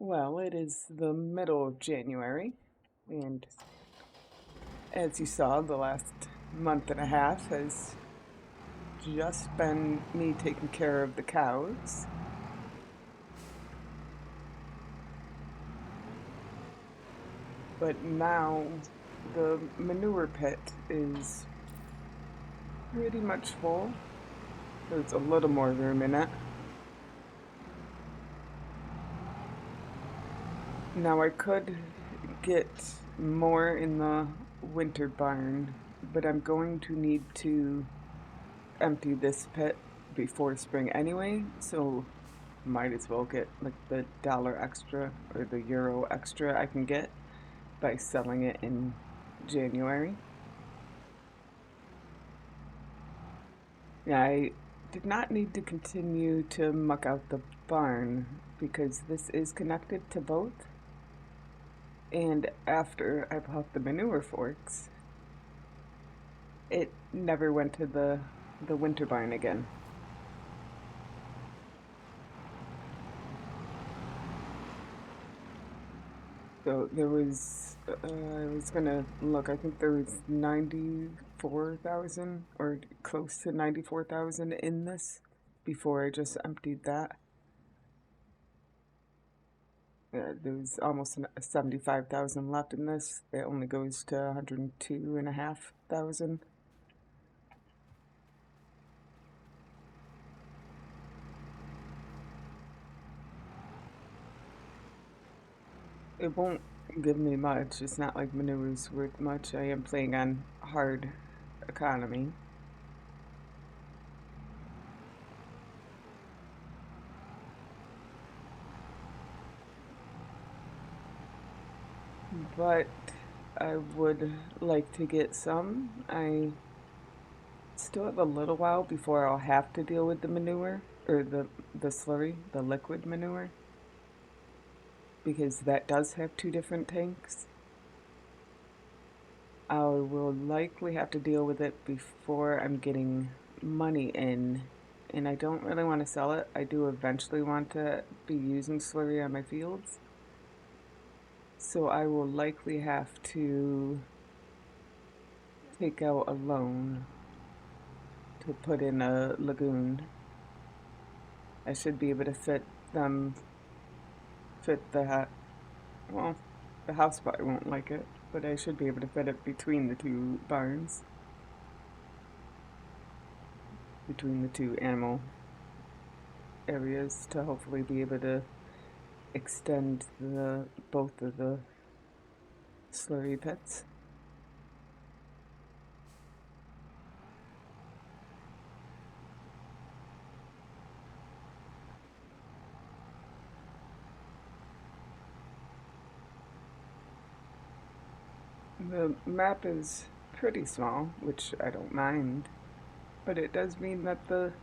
Well, it is the middle of January, and as you saw, the last month and a half has just been me taking care of the cows. But now the manure pit is pretty much full. There's a little more room in it. Now I could get more in the winter barn, but I'm going to need to empty this pit before spring anyway, so might as well get like the dollar extra or the euro extra I can get by selling it in January. Yeah, I did not need to continue to muck out the barn because this is connected to both. And after I bought the manure forks, it never went to the winter barn again. So there was, I was gonna look, I think there was 94,000 or close to 94,000 in this before I just emptied that. There was almost 75,000 left in this. It only goes to 102,500. It won't give me much. It's not like manure's worth much. I am playing on hard economy. But I would like to get some. I still have a little while before I'll have to deal with the manure or the slurry, the liquid manure, because that does have two different tanks. I will likely have to deal with it before I'm getting money in, and I don't really want to sell it. I do eventually want to be using slurry on my fields, so I will likely have to take out a loan to put in a lagoon. I should be able to fit well, the house probably won't like it, but I should be able to fit it between the two barns, between the two animal areas to hopefully be able to extend both of the slurry pits. The map is pretty small, which I don't mind, but it does mean that the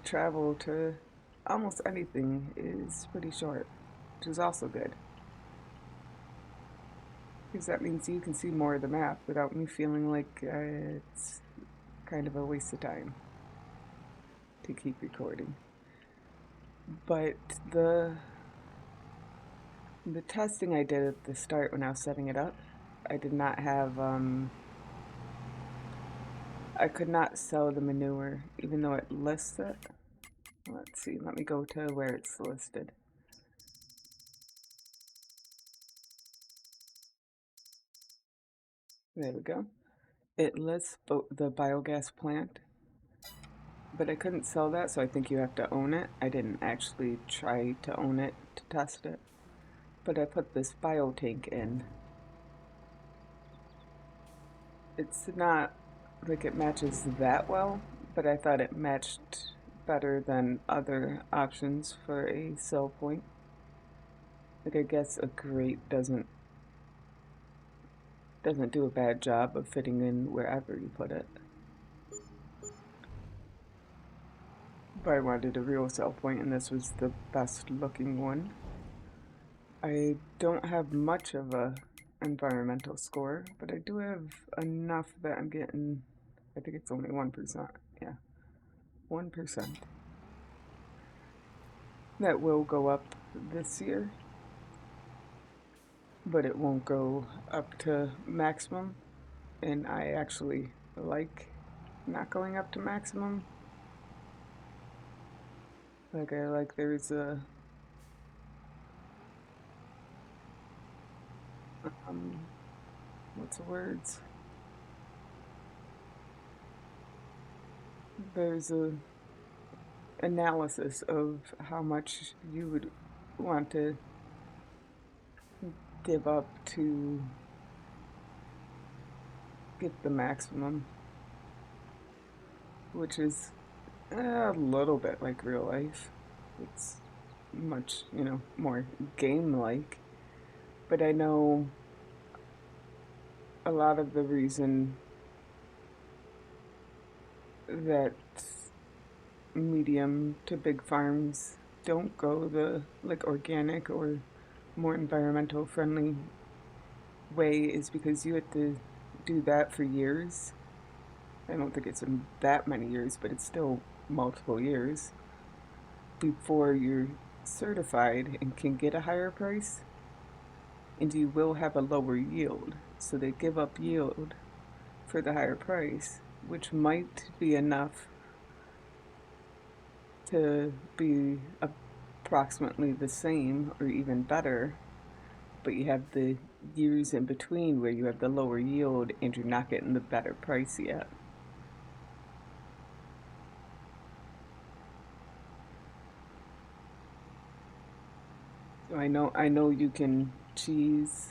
travel to almost anything is pretty short, which is also good. Because that means you can see more of the map without me feeling like it's kind of a waste of time to keep recording. But the testing I did at the start when I was setting it up, I did not have I could not sell the manure even though it lists it. Let's see, let me go to where it's listed. There we go. It lists the biogas plant, but I couldn't sell that, so I think you have to own it. I didn't actually try to own it to test it, but I put this biotank in. It's not like it matches that well, but I thought it matched better than other options for a sell point. Like I guess a grate doesn't do a bad job of fitting in wherever you put it. But I wanted a real sell point, and this was the best looking one. I don't have much of a environmental score, but I do have enough that I'm getting, I think it's only 1%. Yeah, 1%. that will go up this year, but it won't go up to maximum. And I actually like not going up to maximum. Like I like there's a um what's the words? There's a analysis of how much you would want to give up to get the maximum, which is a little bit like real life. It's much, more game-like. But I know a lot of the reason that medium to big farms don't go the like organic or more environmental friendly way is because you have to do that for years. I don't think it's in that many years, but it's still multiple years before you're certified and can get a higher price, and you will have a lower yield. So they give up yield for the higher price, which might be enough to be approximately the same or even better, but you have the years in between where you have the lower yield and you're not getting the better price yet. So I know you can cheese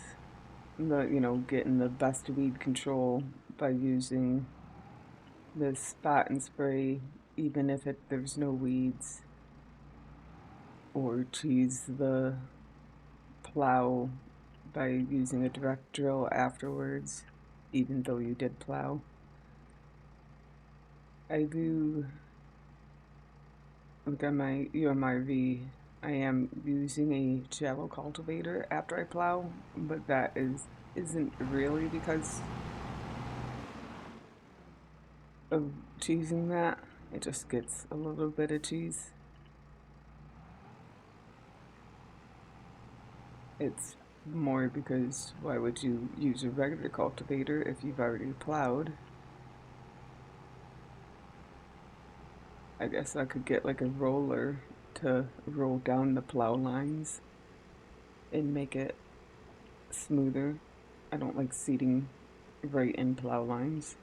getting the best weed control by using the spot and spray, even if there's no weeds, or cheese the plow by using a direct drill afterwards, even though you did plow. I do, like on my UMRV, I am using a shallow cultivator after I plow, but that isn't really because of cheesing that. It just gets a little bit of cheese. It's more because why would you use a regular cultivator if you've already plowed? I guess I could get like a roller to roll down the plow lines and make it smoother. I don't like seating right in plow lines.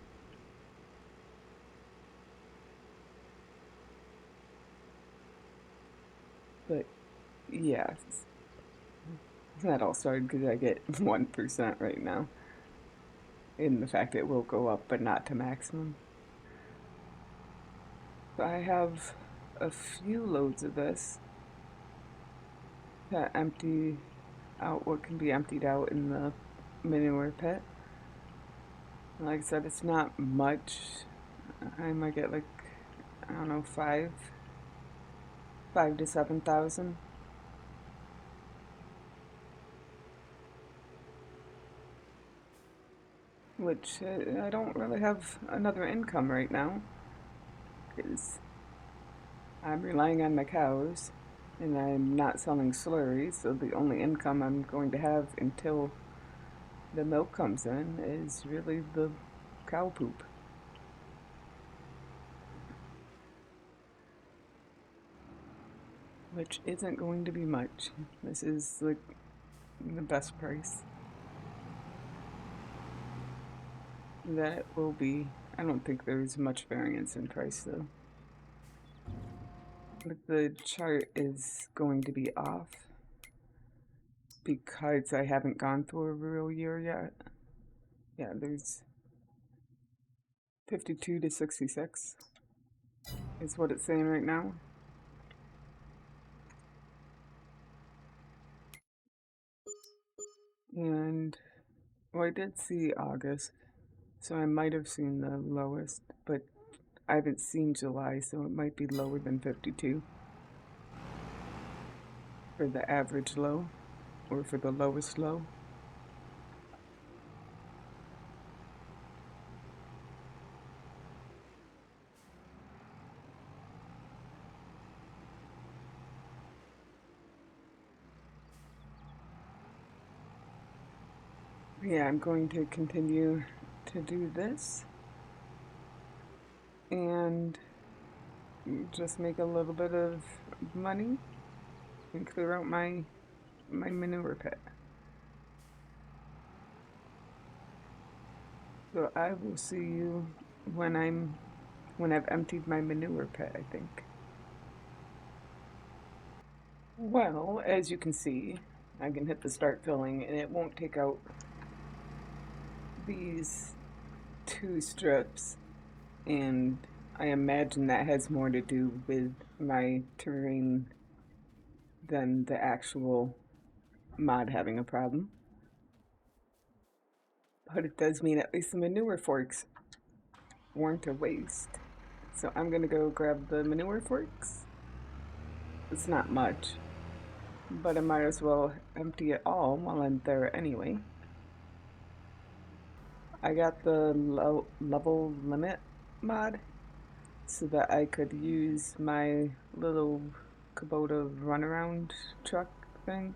But yeah, that all started because I get 1% right now. In the fact it will go up, but not to maximum. So I have a few loads of this to empty out what can be emptied out in the manure pit. Like I said, it's not much. I might get like, I don't know, five to 7,000. Which I don't really have another income right now because I'm relying on my cows and I'm not selling slurry, so the only income I'm going to have until the milk comes in is really the cow poop, which isn't going to be much. This is like the best price that it will be. I don't think there's much variance in price though. But the chart is going to be off because I haven't gone through a real year yet. Yeah, there's 52 to 66 is what it's saying right now. And well, I did see August, so I might have seen the lowest, but I haven't seen July, so it might be lower than 52 for the average low or for the lowest low. yeah, I'm going to continue to do this and just make a little bit of money and clear out my manure pit. So I will see you when I've emptied my manure pit, I think. Well, as you can see, I can hit the start filling and it won't take out these two strips, and I imagine that has more to do with my terrain than the actual mod having a problem. But it does mean at least the manure forks weren't a waste. So I'm gonna go grab the manure forks. It's not much, but I might as well empty it all while I'm there anyway. I got the level limit mod so that I could use my little Kubota runaround truck thing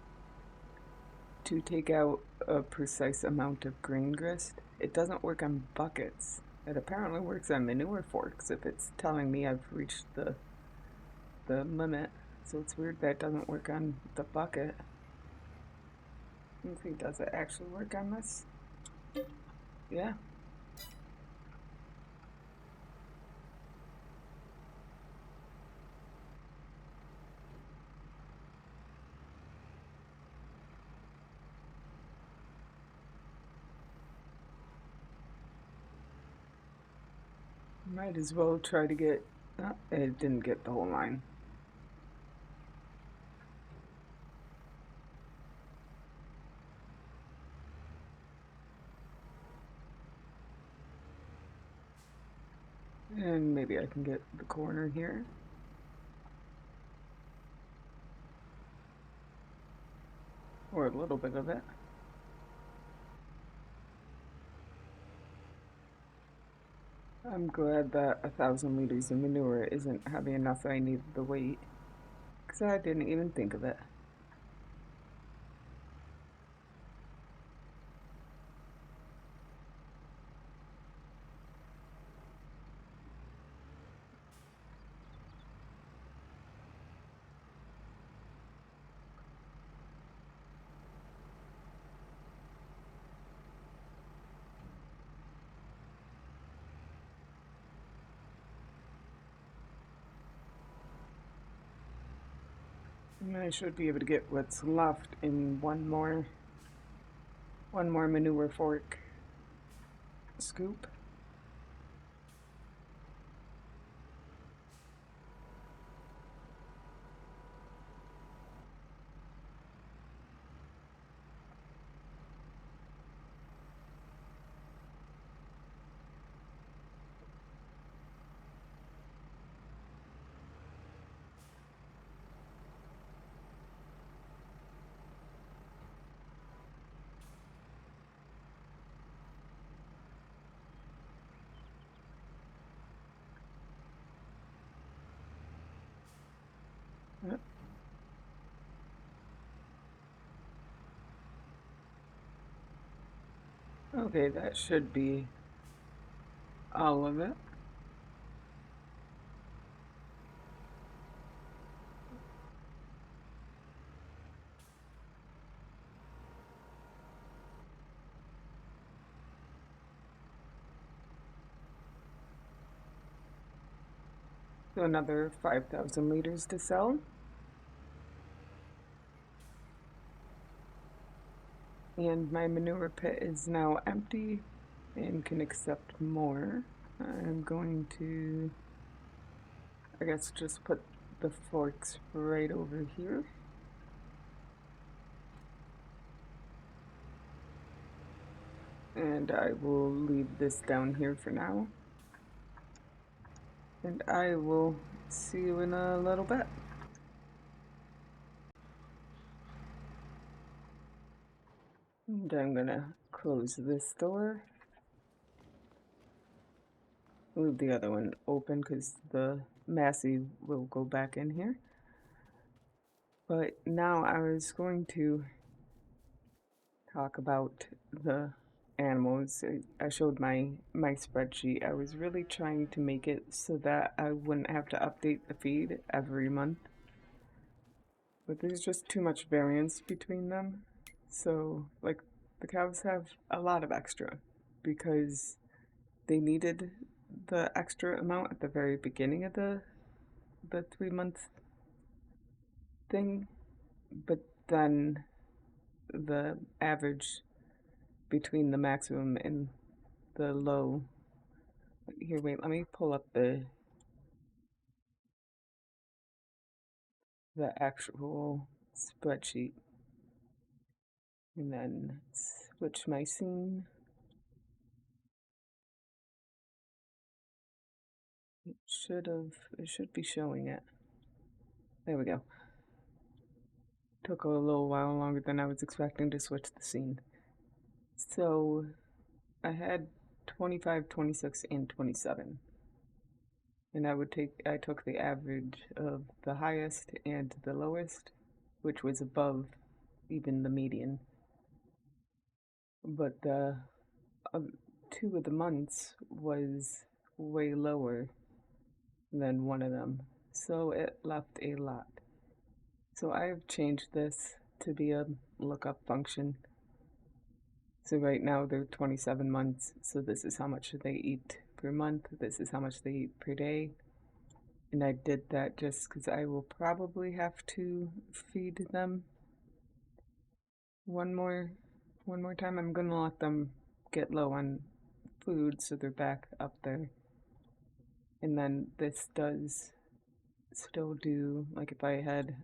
to take out a precise amount of grain grist. It doesn't work on buckets. It apparently works on manure forks if it's telling me I've reached the limit. So it's weird that it doesn't work on the bucket. Let's see, does it actually work on this? Yeah. Might as well try to get. Oh, it didn't get the whole line. And maybe I can get the corner here. Or a little bit of it. I'm glad that 1,000 liters of manure isn't heavy enough that I needed the weight. Because I didn't even think of it. And I should be able to get what's left in one more manure fork scoop. Yep. Okay, that should be all of it. So another 5,000 liters to sell. And my manure pit is now empty and can accept more. I'm going to, I guess, just put the forks right over here. And I will leave this down here for now. And I will see you in a little bit. And I'm gonna close this door. Leave the other one open because the Massey will go back in here. But now I was going to talk about the animals. I showed my spreadsheet. I was really trying to make it so that I wouldn't have to update the feed every month. But there's just too much variance between them. So, like, the cows have a lot of extra because they needed the extra amount at the very beginning of the 3 month thing, but then the average between the maximum and the low. Here, wait, let me pull up the actual spreadsheet and then switch my scene. It should be showing it. There we go. Took a little while longer than I was expecting to switch the scene. So I had 25, 26, and 27. And I took the average of the highest and the lowest, which was above even the median. But the uh, 2 of the months was way lower than one of them, so it left a lot. So I have changed this to be a lookup function. So right now they're 27 months, so this is how much they eat per month, this is how much they eat per day. And I did that just because I will probably have to feed them one more time. I'm gonna let them get low on food so they're back up there. And then this does still do, like if I had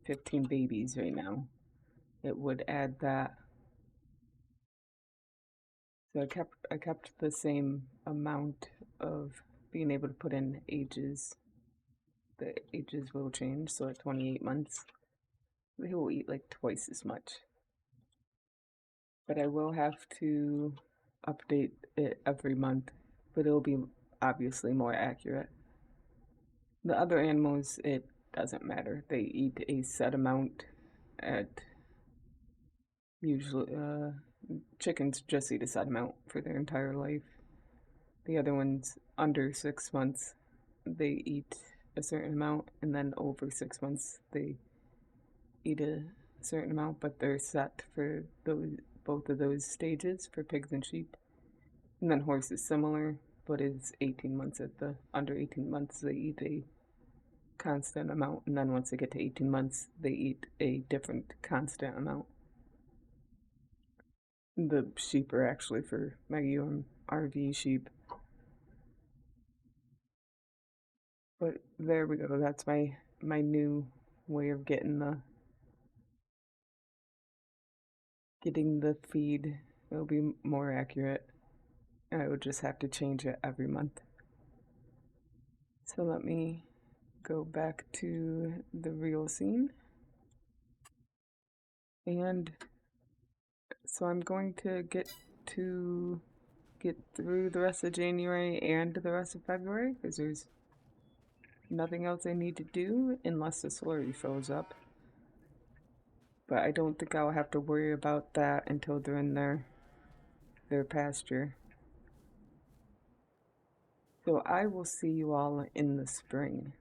15 babies right now, it would add that. So I kept the same amount of being able to put in ages. The ages will change, so at 28 months, they will eat like twice as much. But I will have to update it every month, but it'll be obviously more accurate. The other animals, it doesn't matter. They eat a set amount at usually, chickens just eat a set amount for their entire life. The other ones, under 6 months, they eat a certain amount, and then over 6 months, they eat a certain amount, but they're set for both of those stages for pigs and sheep. And then horse is similar, but is 18 months at the under 18 months they eat a constant amount, and then once they get to 18 months they eat a different constant amount. The sheep are actually for my RV sheep. But there we go. That's my new way of getting the feed. It'll be more accurate. I would just have to change it every month. So let me go back to the real scene. And so I'm going to get through the rest of January and the rest of February because there's nothing else I need to do unless the slurry fills up. But I don't think I'll have to worry about that until they're in their pasture. So I will see you all in the spring.